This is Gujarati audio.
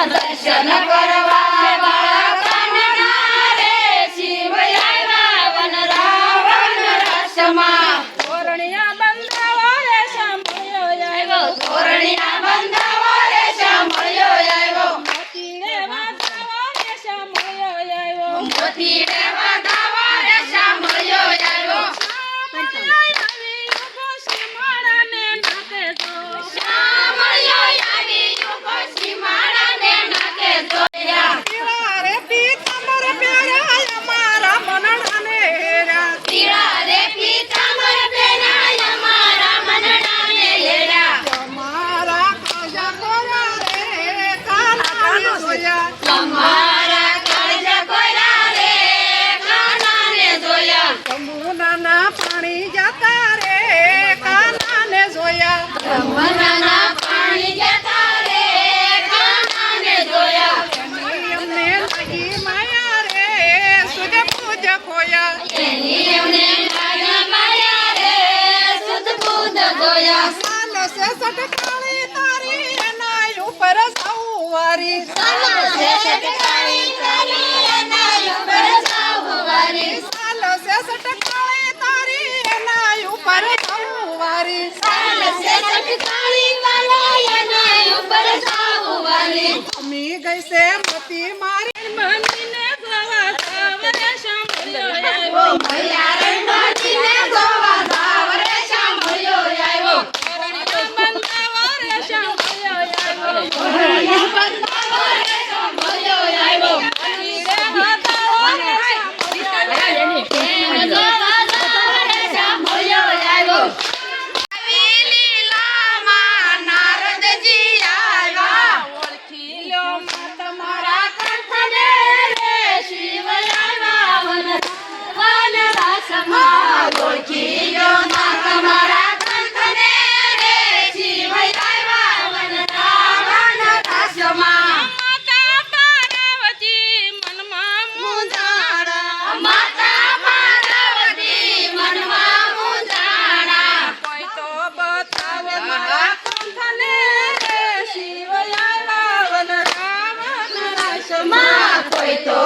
દર્શન કરવા બાળકના રે શિવ આવ્યા વન રાવણ રસમાં તોરણિયા બંધાવો રે સાંભળ્યો આવ્યો તોરણિયા બંધાવો રે સાંભળ્યો આવ્યો મોતીડે વાગાવો રે સાંભળ્યો આવ્યો મોતીડે વાગાવો રે સાંભળ્યો આવ્યો સાંભળ્યો આવી યુગો સીમાડાને નાકે જોયા પીળા રે પીતાંબર પહેર્યા અમારા મનડાને હેર્યા પીળા રે પીતાંબર પહેરાય અમારા મનડાને હેર્યા અમારા કાજા કોરા રે કાનાને જોયા તમારા કાળજા કોરા રે કાનાને જોયા જમુનાના પાણી જતા રે કાનાને જોયા યમુનાના પાણી જતા રે કાનાને જોયા અમને લાગી માયા રે સુજ પૂજ ખોયા એની એમને લાગી માયા રે સુધ બુધ જોયા સાલ સે સટકાળી તારી એના ઉપર સવારી સાલ સે સટકાળી તારી એના ઉપર સાવવારી સાલ સે સટકાળી તારી એના ઉપર સવારી સાલ સે સટકાળી વાલા એના ઉપર સાવવારી અમી ગઈ છે મતી મારી મનીને ગવા સાવરે સાંભળ્યો આવ્યો ભૈયા રણજીને ગોવા ગાવ રે સાંભળ્યો આવ્યો બંધાવો રે સાંભળ્યો આવ્યો બંધાવો રે સાંભળ્યો આવ્યો પીળે વાગાવો રે સાંભળ્યો ગોવા ગાવ રે સાંભળ્યો આવ્યો આવી લીલામાં નારદજી આવ્યા ઓળખી લ્યો માં તમારા કંઠને રે શિવ આવ્યા વન રાસમાં ઓળખી લ્યો માં તમારા કંઠને રે શિવ આવ્યા વન રાસમાં માતા પાર્વતી મનમાં મુંજાણા માતા પાર્વતી મનમાં મુંજાણા કોઈ તો બતાવે મારા કંઠને રે શિવ આવ્યા વન રાવણ રાસમાં કોઈ તો